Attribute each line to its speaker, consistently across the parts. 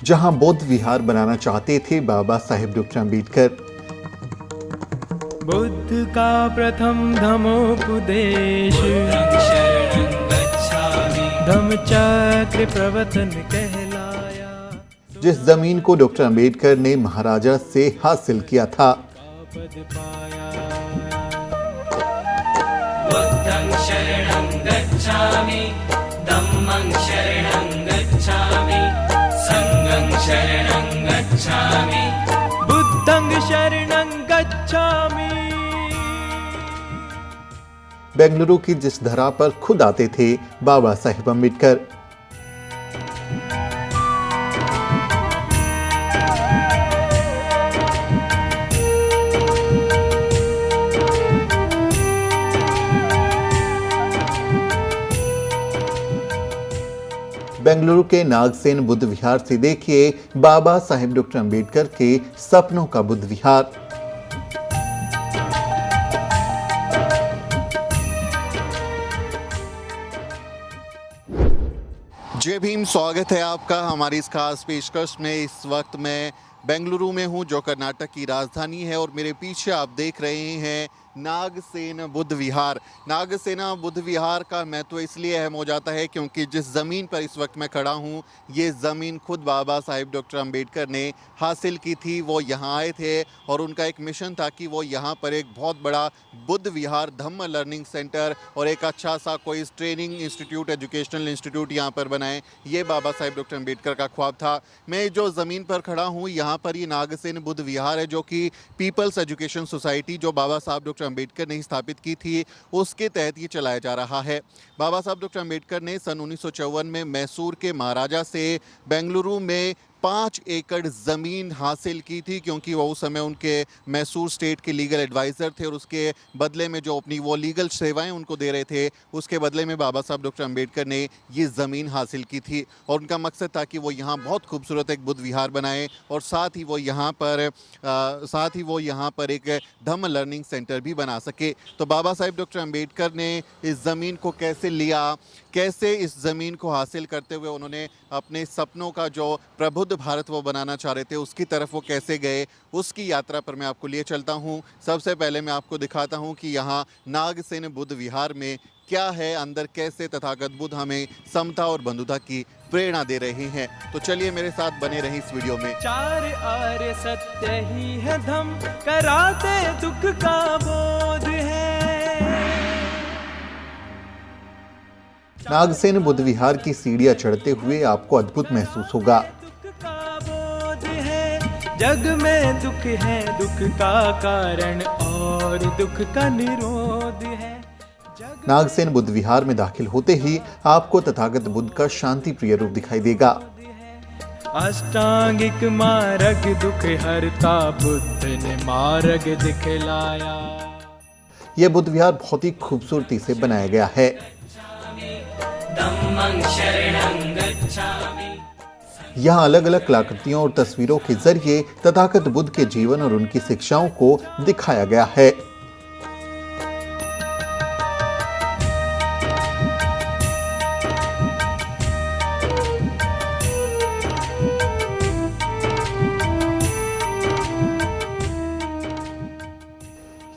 Speaker 1: जहां बौद्ध विहार बनाना चाहते थे बाबा साहेब डॉक्टर अम्बेडकर।
Speaker 2: बुद्ध का प्रथम धम्मोपदेश धम्मचक्र प्रवर्तन कहलाया।
Speaker 1: जिस जमीन को डॉक्टर अम्बेडकर ने महाराजा से हासिल किया था।
Speaker 2: पद पाया।
Speaker 3: बुद्धं शरणं गच्छामि, धम्मं शरणं गच्छामि, संघं शरणं गच्छामि,
Speaker 2: बुद्धं शरणं गच्छामि।
Speaker 1: बेंगलुरु की जिस धरा पर खुद आते थे बाबा साहेब अम्बेडकर। बेंगलुरु के नागसेन बुद्ध विहार से देखिए बाबा साहेब डॉक्टर अम्बेडकर के सपनों का बुद्ध विहार। जय भीम, स्वागत है आपका हमारी इस खास पेशकश में। इस वक्त मैं बेंगलुरु में हूं जो कर्नाटक की राजधानी है और मेरे पीछे आप देख रहे हैं नागसेन बुद्ध विहार। नागसेना बुद्ध विहार का महत्व इसलिए अहम हो जाता है क्योंकि जिस ज़मीन पर इस वक्त मैं खड़ा हूं ये ज़मीन खुद बाबा साहेब डॉक्टर अम्बेडकर ने हासिल की थी। वो यहाँ आए थे और उनका एक मिशन था कि वो यहाँ पर एक बहुत बड़ा बुद्ध विहार, धम्म लर्निंग सेंटर और एक अच्छा सा कोई ट्रेनिंग इंस्टीट्यूट, एजुकेशनल इंस्टीट्यूट यहाँ पर बनाएं। ये बाबा साहेब डॉक्टर अम्बेडकर का ख्वाब था। मैं जो ज़मीन पर खड़ा हूँ यहाँ पर ये नागसेन बुद्ध विहार है जो कि पीपल्स एजुकेशन सोसाइटी जो बाबा साहब डॉक्टर अम्बेडकर ने स्थापित की थी उसके तहत ये चलाया जा रहा है। बाबा साहब डॉक्टर अम्बेडकर ने सन 1954 में मैसूर के महाराजा से बेंगलुरु में 5 एकड़ ज़मीन हासिल की थी क्योंकि वो उस समय उनके मैसूर स्टेट के लीगल एडवाइज़र थे और उसके बदले में जो अपनी वो लीगल सेवाएं उनको दे रहे थे उसके बदले में बाबा साहब डॉक्टर अम्बेडकर ने ये ज़मीन हासिल की थी और उनका मकसद था कि वो यहाँ बहुत खूबसूरत एक बुद्ध विहार बनाएं और साथ ही वो यहाँ पर एक धम्म लर्निंग सेंटर भी बना सके। तो बाबा साहेब डॉक्टर अम्बेडकर ने इस ज़मीन को कैसे लिया, कैसे इस ज़मीन को हासिल करते हुए उन्होंने अपने सपनों का जो प्रबुद्ध भारत वो बनाना चाह रहे थे उसकी तरफ वो कैसे गए, उसकी यात्रा पर मैं आपको लिए चलता हूँ। सबसे पहले मैं आपको दिखाता हूँ कि यहाँ नागसेन बुद्ध विहार में क्या है, अंदर कैसे तथागत बुद्ध हमें समता और बंधुता की प्रेरणा दे रहे हैं। तो चलिए मेरे साथ बने रहें इस वीडियो में।
Speaker 2: चार आर्य सत्य ही है धम्म, कराते दुख का बोध है।
Speaker 1: नागसेन बुद्ध विहार की सीढ़ियां चढ़ते हुए आपको अद्भुत महसूस होगा।
Speaker 2: दुख का बोध है, जग में दुख है, दुख का कारण और दुख का निरोध है।
Speaker 1: नागसेन बुद्ध विहार में दाखिल होते ही आपको तथागत बुद्ध का शांति प्रिय रूप दिखाई देगा।
Speaker 2: अष्टांगिक मार्ग दुख हरता बुद्ध ने मार्ग दिखलाया।
Speaker 1: यह बुद्ध विहार बहुत ही खूबसूरती से बनाया गया है।
Speaker 3: धम्मं शरणं गच्छामि।
Speaker 1: यहाँ अलग अलग कलाकृतियों और तस्वीरों के जरिए तथागत बुद्ध के जीवन और उनकी शिक्षाओं को दिखाया गया है।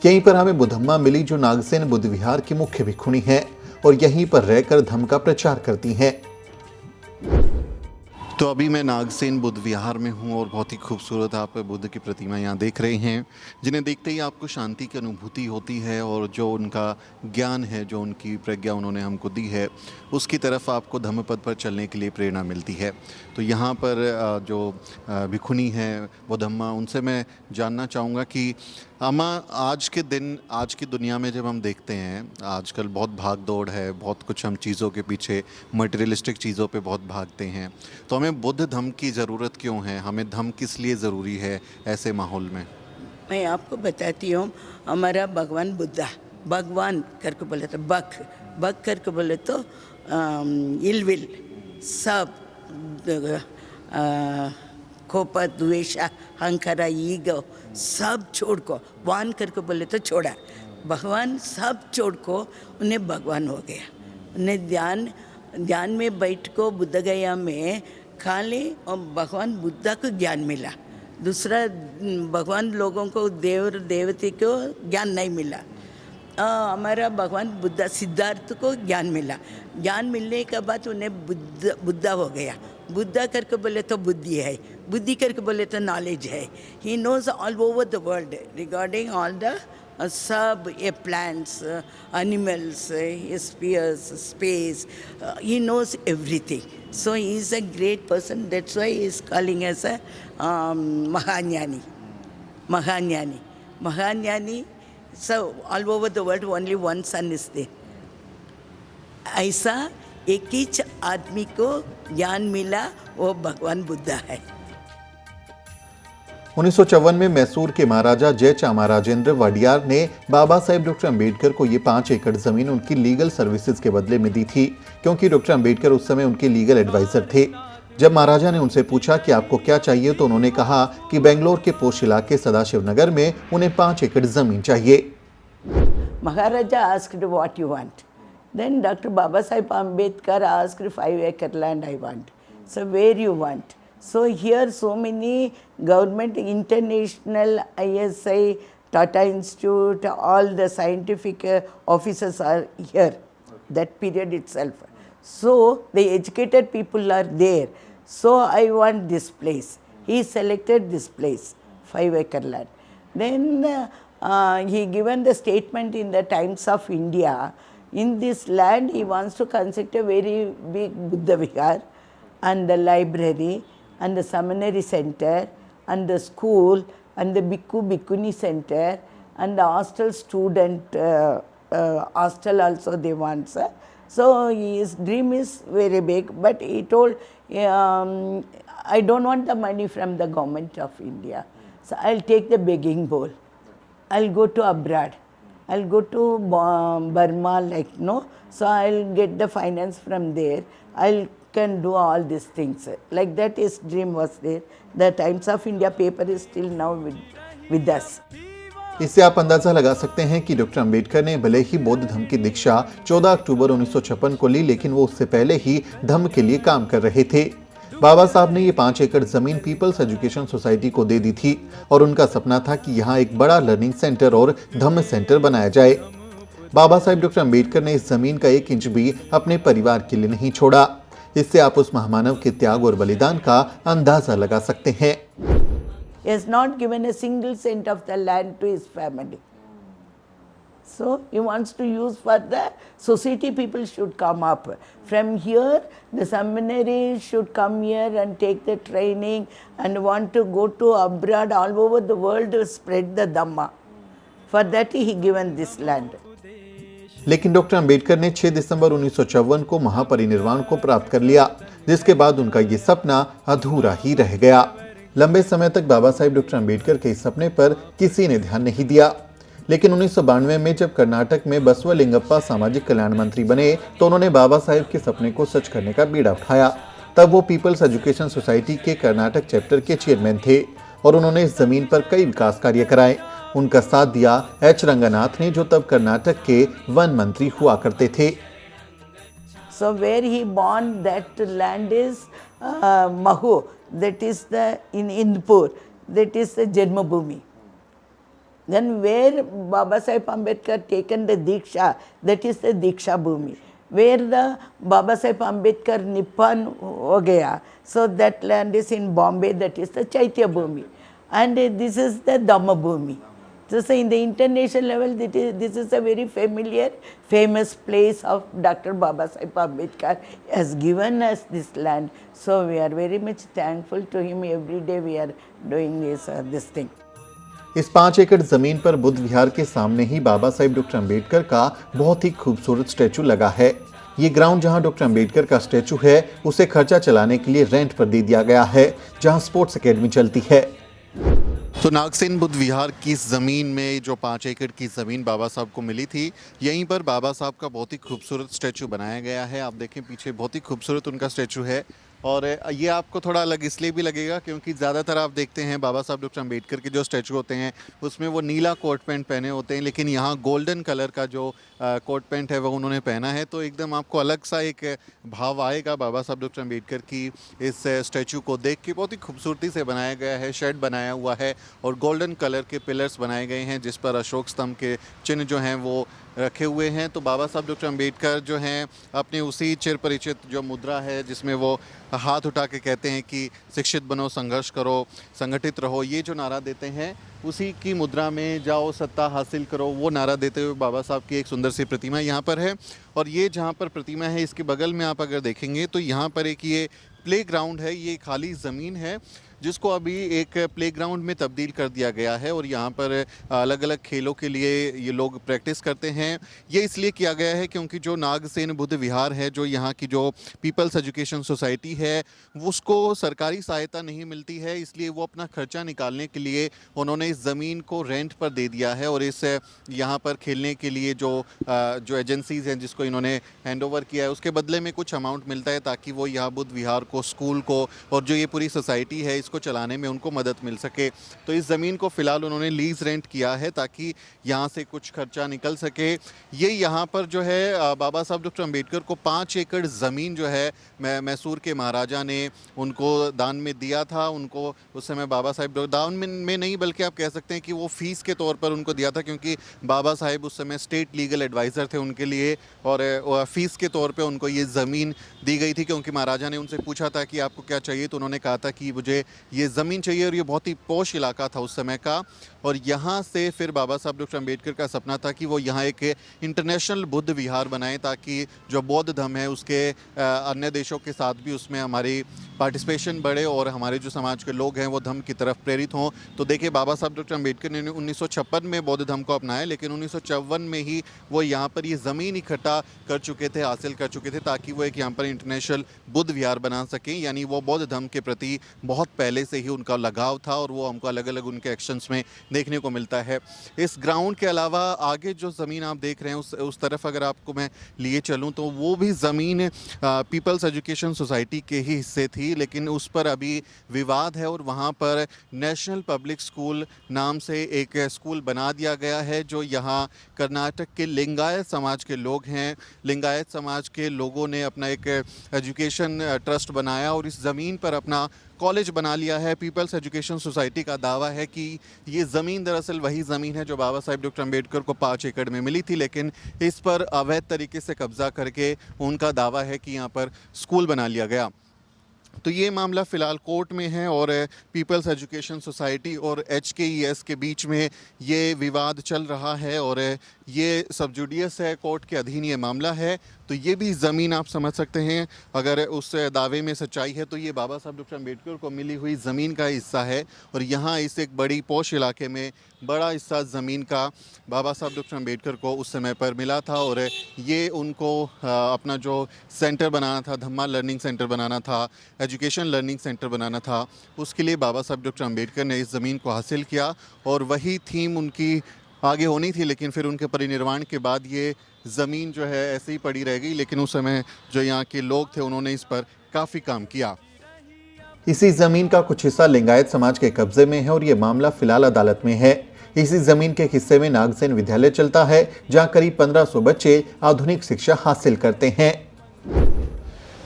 Speaker 1: यहीं पर हमें बुद्धम्मा मिली जो नागसेन बुद्ध विहार की मुख्य भिक्षुणी है और यहीं पर रहकर धम्म का प्रचार करती हैं। तो अभी मैं नागसेन बुद्ध विहार में हूँ और बहुत ही खूबसूरत आप बुद्ध की प्रतिमा यहाँ देख रहे हैं जिन्हें देखते ही आपको शांति की अनुभूति होती है और जो उनका ज्ञान है, जो उनकी प्रज्ञा उन्होंने हमको दी है उसकी तरफ आपको धम्म पद पर चलने के लिए प्रेरणा मिलती है। तो यहाँ पर जो भिक्षुणी हैं बुद्धम्मा, उनसे मैं जानना चाहूँगा कि अम्मा, आज के दिन, आज की दुनिया में जब हम देखते हैं आजकल बहुत भाग दौड़ है, बहुत कुछ हम चीज़ों के पीछे, मटेरियलिस्टिक चीज़ों पे बहुत भागते हैं, तो हमें बुद्ध धम्म की ज़रूरत क्यों है? हमें धम्म किस लिए ज़रूरी है ऐसे माहौल में?
Speaker 4: मैं आपको बताती हूँ। हमारा भगवान बुद्धा, भगवान करके बोले तो बक करके बोले तो इलविल, सब कोप, द्वेष, अहंकार, ईगो सब छोड़ को, वान करके बोले तो छोड़ा। भगवान सब छोड़ को उन्हें भगवान हो गया। उन्हें ध्यान में बैठ को बुद्ध गया में खाली और भगवान बुद्धा को ज्ञान मिला। दूसरा भगवान लोगों को देव देवती को ज्ञान नहीं मिला। हमारा भगवान बुद्धा सिद्धार्थ को ज्ञान मिला। ज्ञान मिलने के बाद उन्हें बुद्धा हो गया। बुद्धा करके बोले तो बुद्धि है, बुद्धि करके बोले तो नॉलेज है। He knows all over the world regarding all the सब ये plants, animals, spheres, space, he knows everything. So he is a great person. That's why he is calling as a Mahanyani. Mahanyani. Mahanyani. So all over the world only one sun is there. ऐसा एक ही आदमी को ज्ञान मिला, वो भगवान बुद्धा है।
Speaker 1: 1954 में मैसूर के महाराजा जय चामराजेंद्र वडियार ने बाबा साहेब डॉक्टर अंबेडकर को ये 5 एकड़ जमीन उनकी लीगल सर्विसेज के बदले में दी थी, क्योंकि डॉक्टर अंबेडकर उस समय उनके लीगल एडवाइजर थे। जब महाराजा ने उनसे पूछा कि आपको क्या चाहिए, तो उन्होंने कहा कि बेंगलोर के पोश इलाके सदाशिव नगर में उन्हें 5 एकड़ जमीन चाहिए।
Speaker 4: महाराजा asked what you want. Then Dr. Baba Sahib Ambedkar asked 5 acre land I want. So where you want? So here so many government, international, ISI, Tata Institute, all the scientific officers are here, that period itself. So the educated people are there. So I want this place. He selected this place, 5 acre land. Then he given the statement in the Times of India. In this land he wants to construct a very big Buddha Vihar and the library and the seminary center and the school and the Bhikkhu Bhikkhuni center and the hostel student hostel also they want, sir. So his dream is very big, but he told, I don't want the money from the government of India. So I'll take the begging bowl. I'll go to abroad. I'll go to Burma, like, no. So I'll get the finance from there. I can do all these things. Like that his dream was there. The Times of India paper is still now with us.
Speaker 1: इससे आप अंदाजा लगा सकते हैं कि doctor Ambedkar ने भले ही बौद्ध धर्म की दीक्षा 14 अक्टूबर 1956 को ली, लेकिन वो उससे पहले ही धम्म के लिए काम कर रहे थे। बाबा साहब ने ये 5 एकड़ जमीन पीपल्स एजुकेशन सोसाइटी को दे दी थी और उनका सपना था कि यहाँ एक बड़ा लर्निंग सेंटर और धम्म सेंटर बनाया जाए। बाबा साहब डॉक्टर अंबेडकर ने इस जमीन का 1 इंच भी अपने परिवार के लिए नहीं छोड़ा। इससे आप उस महामानव के त्याग और बलिदान का अंदाजा लगा सकते हैं।
Speaker 4: He has not given a single cent of the land to his family. So he wants to use for the society, people should come up. From here, the seminary should come here and take the training and want to go to abroad, all over the world to spread the Dhamma. For that he given this land.
Speaker 1: लेकिन doctor Ambedkar ने 6 दिसंबर 1954 को महापरिनिर्वाण को प्राप्त कर लिया, जिसके बाद उनका ये सपना अधूरा ही रह गया। लंबे समय तक बाबा साहेब डॉक्टर अंबेडकर के इस सपने पर किसी ने ध्यान नहीं दिया, लेकिन 1992 में जब कर्नाटक में बसवलिंगप्पा सामाजिक कल्याण मंत्री बने, तो उन्होंने बाबा साहेब के सपने को सच करने का बीड़ा उठाया। तब वो पीपल्स एजुकेशन सोसाइटी के कर्नाटक चैप्टर के चेयरमैन थे और उन्होंने इस जमीन पर कई विकास कार्य कराए। उनका साथ दिया एच रंगनाथ ने, जो तब कर्नाटक के वन मंत्री हुआ करते थे।
Speaker 4: So where he born, that land is Mahu, that is the in Indpur, that is the Janmabhoomi. Then where Baba Sahib Ambedkar taken the Diksha, that is the Diksha Bhoomi. Where the Baba Sahib Ambedkar Nippon ho gaya, so that land is in Bombay, that is the Chaitya Bhoomi. And this is the Dhamma Bhoomi. So in the international level, this is a very familiar, famous place of Dr. Baba Sahib Ambedkar has given us this land. So we are very much thankful to him. Every day we are doing this thing.
Speaker 1: इस 5 एकड़ जमीन पर बुद्ध विहार के सामने ही बाबा Sahib doctor Ambedkar का बहुत ही खूबसूरत statue लगा है। ये ग्राउंड जहां डॉक्टर अंबेडकर का स्टैचू है, उसे खर्चा चलाने के लिए रेंट पर दे दिया गया है, जहां स्पोर्ट्स एकेडमी चलती है। तो नागसेन बुद्ध विहार की ज़मीन में जो 5 एकड़ की ज़मीन बाबा साहब को मिली थी, यहीं पर बाबा साहब का बहुत ही खूबसूरत स्टैचू बनाया गया है। आप देखें पीछे बहुत ही खूबसूरत उनका स्टैचू है और ये आपको थोड़ा अलग इसलिए भी लगेगा क्योंकि ज़्यादातर आप देखते हैं बाबा साहब डॉक्टर अम्बेडकर के जो स्टैचू होते हैं उसमें वो नीला कोट पैंट पहने होते हैं, लेकिन यहाँ गोल्डन कलर का जो कोट पैंट है वो उन्होंने पहना है। तो एकदम आपको अलग सा एक भाव आएगा बाबा साहब डॉक्टर अम्बेडकर की इस स्टैचू को देख के। बहुत ही खूबसूरती से बनाया गया है, शेड बनाया हुआ है और गोल्डन कलर के पिलर्स बनाए गए हैं जिस पर अशोक स्तंभ के चिन्ह जो हैं वो रखे हुए हैं। तो बाबा साहब डॉक्टर अम्बेडकर जो हैं अपने उसी चिर परिचित जो मुद्रा है जिसमें वो हाथ उठा के कहते हैं कि शिक्षित बनो, संघर्ष करो, संगठित रहो, ये जो नारा देते हैं उसी की मुद्रा में जाओ सत्ता हासिल करो, वो नारा देते हुए बाबा साहब की एक सुंदर सी प्रतिमा यहाँ पर है। और ये जहाँ पर प्रतिमा है इसके बगल में आप अगर देखेंगे तो यहाँ पर एक ये प्लेग्राउंड है, ये खाली ज़मीन है जिसको अभी एक प्लेग्राउंड में तब्दील कर दिया गया है और यहाँ पर अलग अलग खेलों के लिए ये लोग प्रैक्टिस करते हैं। ये इसलिए किया गया है क्योंकि जो नागसेन बुद्ध विहार है, जो यहाँ की जो पीपल्स एजुकेशन सोसाइटी है, उसको सरकारी सहायता नहीं मिलती है, इसलिए वो अपना खर्चा निकालने के लिए उन्होंने इस ज़मीन को रेंट पर दे दिया है। और इस यहाँ पर खेलने के लिए जो एजेंसीज़ हैं जिसको इन्होंने हैंड ओवर किया है उसके बदले में कुछ अमाउंट मिलता है ताकि वो यहाँ बुद्ध विहार को, स्कूल को और जो ये पूरी सोसाइटी है को चलाने में उनको मदद मिल सके। तो इस ज़मीन को फ़िलहाल उन्होंने लीज़ रेंट किया है ताकि यहाँ से कुछ खर्चा निकल सके। ये यहाँ पर जो है बाबा साहब डॉक्टर अम्बेडकर को 5 एकड़ ज़मीन जो है मैसूर के महाराजा ने उनको दान में दिया था। उनको उस समय बाबा साहब दान में नहीं बल्कि आप कह सकते हैं कि वो फ़ीस के तौर पर उनको दिया था, क्योंकि बाबा साहब उस समय स्टेट लीगल एडवाइज़र थे उनके लिए, और फ़ीस के तौर पर उनको ये ज़मीन दी गई थी क्योंकि महाराजा ने उनसे पूछा था कि आपको क्या चाहिए, तो उन्होंने कहा था कि मुझे ये ज़मीन चाहिए। और ये बहुत ही पॉश इलाका था उस समय का। और यहाँ से फिर बाबा साहब डॉक्टर अम्बेडकर का सपना था कि वो यहाँ एक इंटरनेशनल बुद्ध विहार बनाएं ताकि जो बौद्ध धर्म है उसके अन्य देशों के साथ भी उसमें हमारी पार्टिसिपेशन बढ़े और हमारे जो समाज के लोग हैं वो धर्म की तरफ प्रेरित हों। तो देखिए बाबा साहब डॉक्टर अम्बेडकर ने 1956 में बौद्ध धर्म को अपनाया, लेकिन 1954 में ही वो यहाँ पर ये ज़मीन इकट्ठा कर चुके थे, हासिल कर चुके थे ताकि वो एक यहाँ पर इंटरनेशनल बुद्ध विहार बना सकें। यानी वो बौद्ध धर्म के प्रति बहुत पहले से ही उनका लगाव था और वो हमको अलग अलग उनके एक्शंस में देखने को मिलता है। इस ग्राउंड के अलावा आगे जो ज़मीन आप देख रहे हैं उस तरफ अगर आपको मैं लिए चलूँ तो वो भी ज़मीन पीपल्स एजुकेशन सोसाइटी के ही हिस्से थी, लेकिन उस पर अभी विवाद है और वहाँ पर नेशनल पब्लिक स्कूल नाम से एक स्कूल बना दिया गया है जो यहाँ कर्नाटक के लिंगायत समाज के लोग हैं। लिंगायत समाज के लोगों ने अपना एक एजुकेशन ट्रस्ट बनाया और इस ज़मीन पर अपना कॉलेज बना लिया है। पीपल्स एजुकेशन सोसाइटी का दावा है कि ये ज़मीन दरअसल वही ज़मीन है जो बाबा साहब डॉक्टर अम्बेडकर को 5 एकड़ में मिली थी, लेकिन इस पर अवैध तरीके से कब्ज़ा करके उनका दावा है कि यहाँ पर स्कूल बना लिया गया। तो ये मामला फ़िलहाल कोर्ट में है और पीपल्स एजुकेशन सोसाइटी और HKES के बीच में ये विवाद चल रहा है और ये सब जुडियस है, कोर्ट के अधीन ये मामला है। तो ये भी ज़मीन आप समझ सकते हैं, अगर उस दावे में सच्चाई है तो ये बाबा साहब डॉक्टर अम्बेडकर को मिली हुई ज़मीन का हिस्सा है। और यहाँ इस एक बड़ी पॉश इलाके में बड़ा हिस्सा ज़मीन का बाबा साहब डॉक्टर अम्बेडकर को उस समय पर मिला था और ये उनको अपना जो सेंटर बनाना था, धम्मा लर्निंग सेंटर बनाना था, एजुकेशन लर्निंग सेंटर बनाना था, उसके लिए बाबा साहब डॉक्टर अम्बेडकर ने इस ज़मीन को हासिल किया और वही थीम उनकी आगे होनी थी। लेकिन फिर उनके परिनिर्वाण के बाद ये ज़मीन जो है ऐसे ही पड़ी रह गई, लेकिन उस समय जो यहाँ के लोग थे उन्होंने इस पर काफ़ी काम किया। इसी ज़मीन का कुछ हिस्सा लिंगायत समाज के कब्जे में है और ये मामला फ़िलहाल अदालत में है। इसी ज़मीन के हिस्से में नागसेन विद्यालय चलता है जहाँ करीब 1500 बच्चे आधुनिक शिक्षा हासिल करते हैं।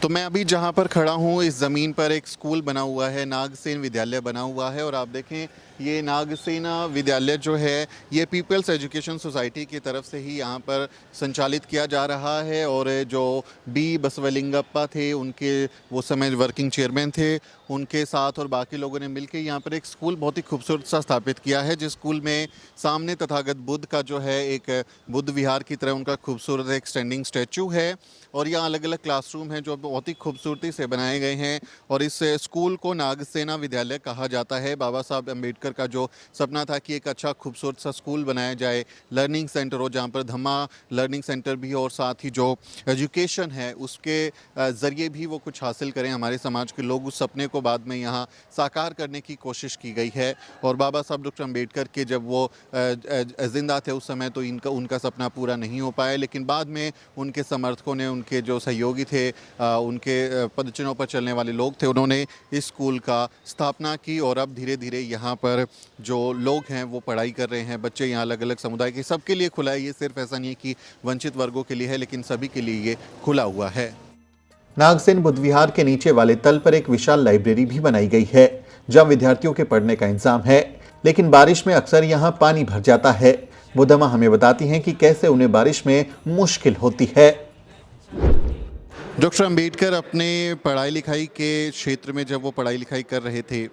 Speaker 1: तो मैं अभी जहाँ पर खड़ा हूँ इस ज़मीन पर एक स्कूल बना हुआ है, नागसेन विद्यालय बना हुआ है और आप देखें ये नागसेना विद्यालय जो है ये पीपल्स एजुकेशन सोसाइटी की तरफ से ही यहाँ पर संचालित किया जा रहा है। और जो बी बसवलिंगप्पा थे, उनके वो समय वर्किंग चेयरमैन थे, उनके साथ और बाकी लोगों ने मिलकर यहाँ पर एक स्कूल बहुत ही खूबसूरत सा स्थापित किया है, जिस स्कूल में सामने तथागत बुद्ध का जो है एक बुद्ध विहार की तरह उनका खूबसूरत एक स्टैंडिंग स्टैचू है और यहाँ अलग अलग क्लासरूम हैं जो बहुत ही खूबसूरती से बनाए गए हैं। और इस स्कूल को नागसेना विद्यालय कहा जाता है। बाबा साहब अम्बेडकर अंबेडकर का जो सपना था कि एक अच्छा खूबसूरत सा स्कूल बनाया जाए, लर्निंग सेंटर हो जहाँ पर धम्मा लर्निंग सेंटर भी हो और साथ ही जो एजुकेशन है उसके ज़रिए भी वो कुछ हासिल करें हमारे समाज के लोग, उस सपने को बाद में यहाँ साकार करने की कोशिश की गई है। और बाबा साहब डॉक्टर अंबेडकर के जब वो ज़िंदा थे उस समय तो उनका सपना पूरा नहीं हो पाया, लेकिन बाद में उनके समर्थकों ने, उनके जो सहयोगी थे, उनके पदचिन्हों पर चलने वाले लोग थे, उन्होंने इस स्कूल का स्थापना की और अब धीरे धीरे यहाँ पर जो लोग हैं वो पढ़ाई कर रहे हैं। बच्चे यहाँ अलग अलग समुदाय के, सबके लिए खुला है, ये सिर्फ ऐसा नहीं है कि वंचित वर्गों के लिए है, लेकिन सभी के लिए ये खुला हुआ है। नागसेन बुद्ध विहार के नीचे वाले तल पर एक विशाल लाइब्रेरी भी बनाई गई है जहां विद्यार्थियों के पढ़ने का इंतजाम है, लेकिन बारिश में अक्सर यहां पानी भर जाता है। बुद्धम्मा हमें बताती हैं कि कैसे उन्हें बारिश में मुश्किल होती है। डॉक्टर अंबेडकर अपने पढ़ाई लिखाई के क्षेत्र में जब वो पढ़ाई लिखाई कर रहे थे,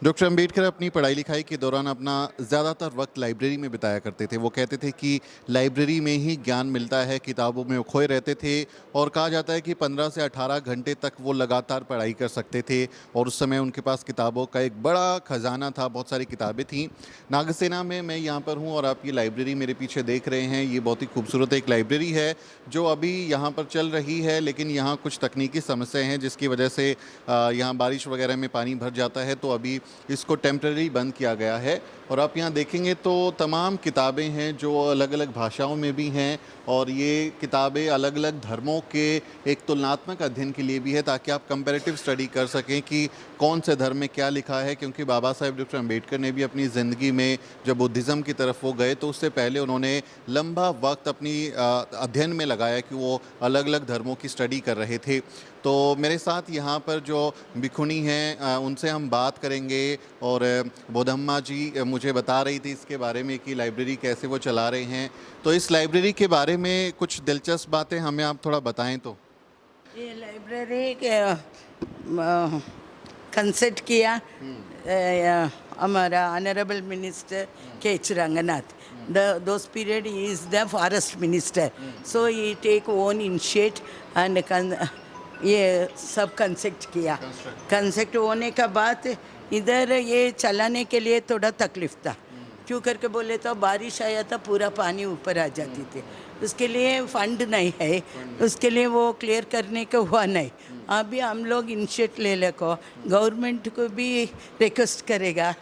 Speaker 1: डॉक्टर अंबेडकर अपनी पढ़ाई लिखाई के दौरान अपना ज़्यादातर वक्त लाइब्रेरी में बिताया करते थे। वो कहते थे कि लाइब्रेरी में ही ज्ञान मिलता है, किताबों में वो खोए रहते थे और कहा जाता है कि 15 से 18 घंटे तक वो लगातार पढ़ाई कर सकते थे और उस समय उनके पास किताबों का एक बड़ा ख़जाना था, बहुत सारी किताबें थीं। नागसेना में मैं यहाँ पर हूँ और आप ये लाइब्रेरी मेरे पीछे देख रहे हैं, ये बहुत ही खूबसूरत एक लाइब्रेरी है जो अभी यहाँ पर चल रही है, लेकिन यहाँ कुछ तकनीकी समस्याएँ हैं जिसकी वजह से यहाँ बारिश वगैरह में पानी भर जाता है, तो अभी इसको टेम्परेरी बंद किया गया है। और आप यहाँ देखेंगे तो तमाम किताबें हैं जो अलग अलग भाषाओं में भी हैं और ये किताबें अलग अलग धर्मों के एक तुलनात्मक अध्ययन के लिए भी है ताकि आप कंपैरेटिव स्टडी कर सकें कि कौन से धर्म में क्या लिखा है। क्योंकि बाबा साहेब डॉक्टर अंबेडकर ने भी अपनी ज़िंदगी में जब बुद्धिज़्म की तरफ वो गए तो उससे पहले उन्होंने लंबा वक्त अपनी अध्ययन में लगाया कि वो अलग अलग धर्मों की स्टडी कर रहे थे। तो मेरे साथ यहाँ पर जो भिखुनी हैं उनसे हम बात करेंगे और बुद्धम्मा जी मुझे बता रही थी इसके बारे में कि लाइब्रेरी कैसे वो चला रहे हैं। तो इस लाइब्रेरी के बारे में कुछ दिलचस्प बातें हमें आप थोड़ा बताएं। तो
Speaker 4: ये लाइब्रेरी कंसेप्ट किया हमारा honourable minister K.H. Ranganath. Those period he is the forest minister, so he take own initiate and ये सब कंसेप्ट किया। कंसेप्ट होने का बाद इधर ये चलाने के लिए थोड़ा तकलीफ था, क्यों करके बोले तो बारिश आया था पूरा पानी ऊपर आ जाती थी, उसके लिए फंड नहीं है, उसके लिए वो क्लियर करने का हुआ नहीं। अभी हम लोग इनिशिएट ले ले को गवर्नमेंट को भी रिक्वेस्ट करेगा,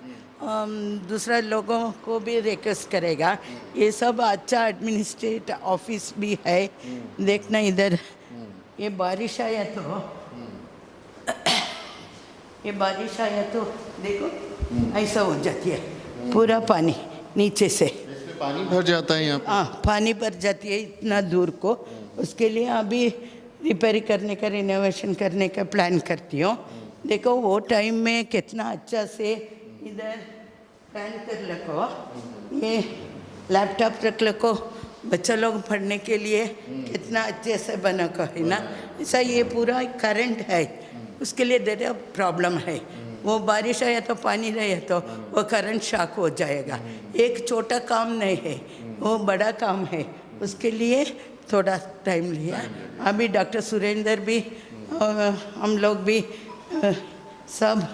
Speaker 4: दूसरा लोगों को भी रिक्वेस्ट करेगा। ये सब अच्छा एडमिनिस्ट्रेट ऑफिस भी है। देखना इधर ये बारिश आया तो देखो ऐसा हो जाती है, पूरा पानी नीचे से
Speaker 1: इसमें पानी भर जाता है यहाँ पर।
Speaker 4: हाँ, पानी भर जाती है इतना दूर को। उसके लिए अभी रिपेयर करने का, रिनोवेशन करने का प्लान करती हूँ। देखो वो टाइम में कितना अच्छा से इधर प्लान कर रखो, ये लैपटॉप रख रखो, बच्चा लोग पढ़ने के लिए कितना अच्छे से बना को है ना। ऐसा ये पूरा करंट है, उसके लिए ज़्यादा प्रॉब्लम है। वो बारिश आया तो पानी रहे तो वो करंट शॉक हो जाएगा। एक छोटा काम नहीं है, वो बड़ा काम है, उसके लिए थोड़ा टाइम लिया। अभी डॉक्टर सुरेंद्र भी हम लोग भी सब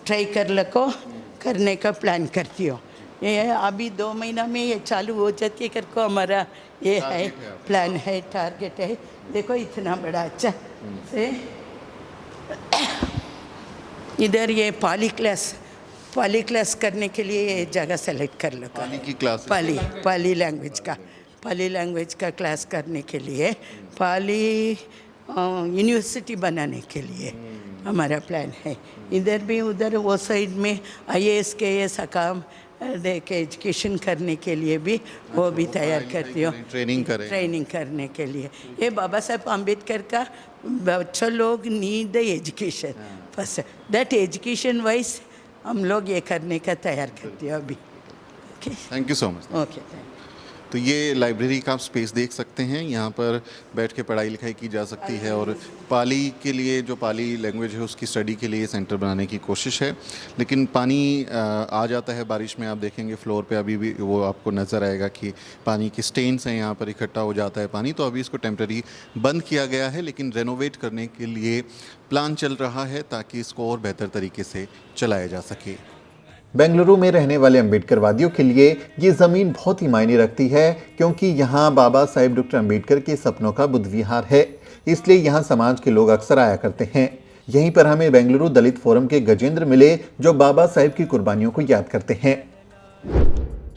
Speaker 4: ट्राई कर लको करने का प्लान करती हो। ये अभी 2 महीना में ये चालू हो जाती है करको हमारा ये है प्लान है, टारगेट है। देखो इतना बड़ा अच्छा से इधर ये पाली क्लास करने के लिए ये जगह सेलेक्ट कर लो।
Speaker 1: पाली की क्लास,
Speaker 4: पाली लैंग्वेज का क्लास करने के लिए, पाली यूनिवर्सिटी बनाने के लिए हमारा प्लान है। इधर भी उधर वो साइड में IAS KS काम देके एजुकेशन करने के लिए भी वो भी तैयार करती हो, ट्रेनिंग करने के लिए। ये बाबा साहेब अम्बेडकर का बच्चा लोग need the education first, that education wise हम लोग ये करने का तैयार करती हो अभी। Okay,
Speaker 1: thank you so much.
Speaker 4: Okay,
Speaker 1: तो ये लाइब्रेरी का आप स्पेस देख सकते हैं, यहाँ पर बैठ के पढ़ाई लिखाई की जा सकती है और पाली के लिए, जो पाली लैंग्वेज है उसकी स्टडी के लिए सेंटर बनाने की कोशिश है। लेकिन पानी आ जाता है बारिश में, आप देखेंगे फ्लोर पे अभी भी वो आपको नज़र आएगा कि पानी की स्टेन्स हैं, यहाँ पर इकट्ठा हो जाता है पानी। तो अभी इसको टेम्प्रेरी बंद किया गया है, लेकिन रेनोवेट करने के लिए प्लान चल रहा है ताकि इसको और बेहतर तरीके से चलाया जा सके। बेंगलुरु में रहने वाले अम्बेडकरवादियों के लिए ये ज़मीन बहुत ही मायने रखती है, क्योंकि यहाँ बाबा साहेब डॉक्टर अम्बेडकर के सपनों का बुद्ध विहार है। इसलिए यहाँ समाज के लोग अक्सर आया करते हैं। यहीं पर हमें बेंगलुरु दलित फोरम के गजेंद्र मिले, जो बाबा साहेब की कुर्बानियों को याद करते हैं।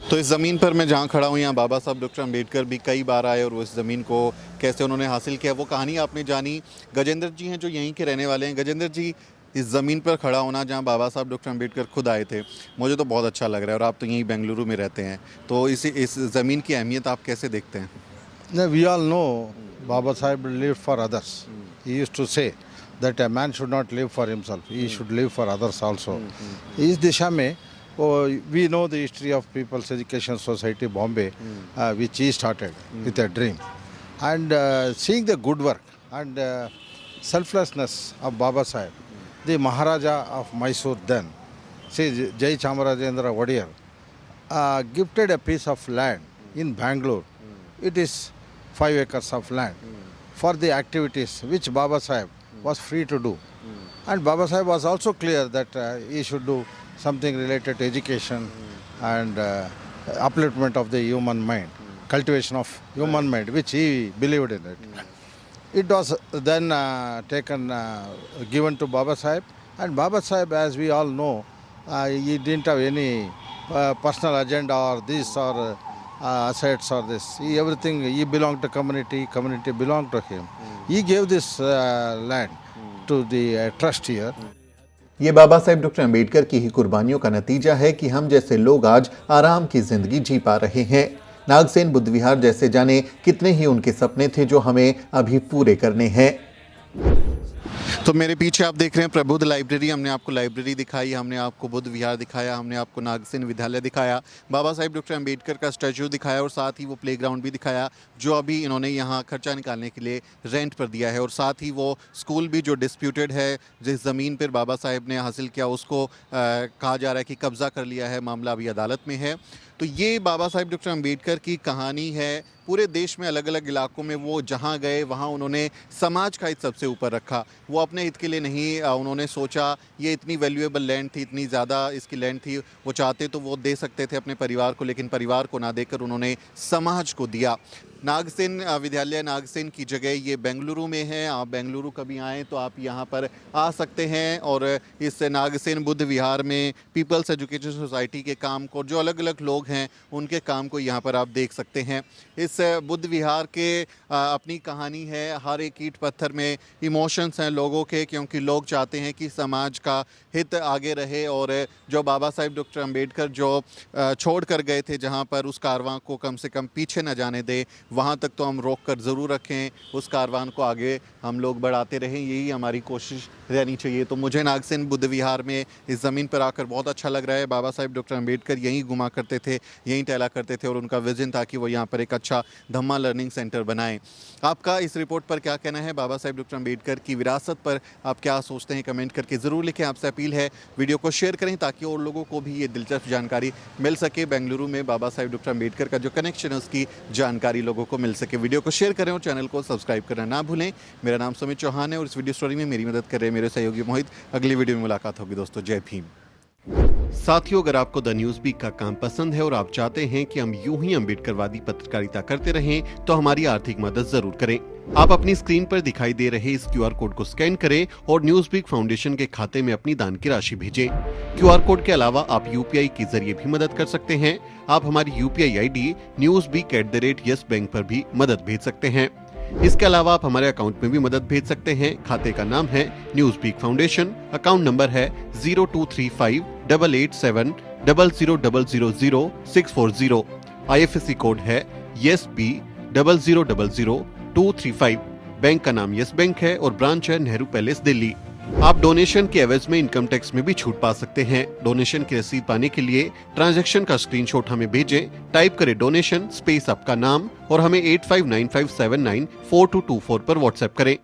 Speaker 1: तो इस ज़मीन पर मैं जहाँ खड़ा हूँ, यहाँ बाबा साहब डॉक्टर अम्बेडकर भी कई बार आए और वो इस ज़मीन को कैसे उन्होंने हासिल किया वो कहानी आपने जानी। गजेंद्र जी हैं जो यहीं के रहने वाले हैं। गजेंद्र जी, इस ज़मीन पर खड़ा होना जहाँ बाबा साहब डॉक्टर अम्बेडकर खुद आए थे, मुझे तो बहुत अच्छा लग रहा है। और आप तो यहीं बेंगलुरु में रहते हैं, तो इस ज़मीन की अहमियत आप कैसे देखते हैं?
Speaker 5: We all know Baba Sahib lived for others. He used to say that a man should not live for himself, he should live for others also. इस दिशा में we know the history of People's Education Society Bombay, which he started with a dream. And seeing the good work and selflessness of Baba Sahib, the Maharaja of Mysore then, Sri Jai Chamarajendra Wadiyar, gifted a piece of land in Bangalore. It is 5 acres of land for the activities which Baba Sahib was free to do. And Baba Sahib was also clear that he should do something related to education and upliftment of the human mind, cultivation of human mind, which he believed in it. It was then given to Baba Sahib, and Baba Sahib, as we all know, he didn't have any personal agenda or this or assets or this. He belonged to community belonged to him. He gave this land to the trust here.
Speaker 1: ये Baba Saheb doctor Ambedkar की ही कुर्बानियों का नतीजा है कि हम जैसे लोग आज आराम की जिंदगी जी पा रहे हैं। नागसेन बुद्ध विहार जैसे जाने कितने ही उनके सपने थे जो हमें अभी पूरे करने हैं। तो मेरे पीछे आप देख रहे हैं प्रबुद्ध लाइब्रेरी। हमने आपको लाइब्रेरी दिखाई, हमने आपको बुद्ध विहार दिखाया, हमने आपको नागसेन विद्यालय दिखाया, बाबा साहेब डॉक्टर अम्बेडकर का स्टैचू दिखाया और साथ ही वो प्लेग्राउंड भी दिखाया जो अभी इन्होंने यहाँ खर्चा निकालने के लिए रेंट पर दिया है। और साथ ही वो स्कूल भी जो डिस्प्यूटेड है, जिस ज़मीन पर बाबा साहेब ने हासिल किया उसको कहा जा रहा है कि कब्ज़ा कर लिया है, मामला अभी अदालत में है। तो ये बाबा साहेब डॉक्टर अम्बेडकर की कहानी है। पूरे देश में अलग अलग इलाकों में वो जहाँ गए वहाँ उन्होंने समाज का हित सबसे ऊपर रखा। वो अपने हित के लिए नहीं, उन्होंने सोचा ये इतनी वैल्यूएबल लैंड थी, इतनी ज़्यादा इसकी लैंड थी, वो चाहते तो वो दे सकते थे अपने परिवार को, लेकिन परिवार को ना देकर उन्होंने समाज को दिया। नागसेन विद्यालय नागसेन की जगह ये बेंगलुरु में है। आप बेंगलुरु कभी आएँ तो आप यहाँ पर आ सकते हैं और इस नागसेन बुद्ध विहार में पीपल्स एजुकेशन सोसाइटी के काम को, जो अलग अलग लोग हैं उनके काम को यहाँ पर आप देख सकते हैं। इस बुद्ध विहार के अपनी कहानी है। हर एक ईंट पत्थर में इमोशंस हैं लोगों के, क्योंकि लोग चाहते हैं कि समाज का हित आगे रहे और जो बाबा साहेब डॉक्टर अम्बेडकर जो छोड़ कर गए थे जहाँ पर, उस कारवां को कम से कम पीछे न जाने दें। वहाँ तक तो हम रोक कर ज़रूर रखें, उस कारवान को आगे हम लोग बढ़ाते रहें, यही हमारी कोशिश रहनी चाहिए। तो मुझे नागसेन बुद्ध विहार में इस ज़मीन पर आकर बहुत अच्छा लग रहा है। बाबा साहेब डॉक्टर अम्बेडकर यहीं घुमा करते थे, यहीं टहला करते थे और उनका विज़न था कि वो यहाँ पर एक अच्छा धम्मा लर्निंग सेंटर बनाएं। आपका इस रिपोर्ट पर क्या कहना है? बाबा साहेब डॉक्टर अम्बेडकर की विरासत पर आप क्या सोचते हैं? कमेंट करके ज़रूर लिखें। आपसे अपील है वीडियो को शेयर करें ताकि और लोगों को भी ये दिलचस्प जानकारी मिल सके। बेंगलुरु में बाबा साहेब डॉक्टर अम्बेडकर का जो कनेक्शन है उसकी जानकारी लोगों को मिल सके। वीडियो को शेयर करें और चैनल को सब्सक्राइब करना ना भूलें। मेरा नाम सुमित चौहान है और इस वीडियो स्टोरी में मेरी मदद कर रहे हैं मेरे सहयोगी मोहित। अगली वीडियो में मुलाकात होगी दोस्तों। जय भीम। साथियों, अगर आपको द न्यूज़ वीक का काम पसंद है और आप चाहते हैं कि हम यूं ही अम्बेडकरवादी पत्रकारिता करते रहें तो हमारी आर्थिक मदद जरूर करें। आप अपनी स्क्रीन पर दिखाई दे रहे इस QR कोड को स्कैन करें और न्यूज़ वीक फाउंडेशन के खाते में अपनी दान की राशि भेजें। QR कोड के अलावा आप UPI के जरिए भी मदद कर सकते हैं। आप हमारी UPI ID newsweek@yes bank पर भी मदद भेज सकते हैं। इसके अलावा आप हमारे अकाउंट में भी मदद भेज सकते हैं। खाते का नाम है news week foundation, account number है 02358800000640। IFSC कोड है YesB000235। बैंक का नाम यस बैंक है और ब्रांच है नेहरू पैलेस दिल्ली। आप डोनेशन के एवज में इनकम टैक्स में भी छूट पा सकते हैं। डोनेशन की रसीद पाने के लिए ट्रांजैक्शन का स्क्रीनशॉट हमें भेजें। टाइप करें डोनेशन स्पेस आपका नाम और हमें 8595794224 पर व्हाट्सएप करें।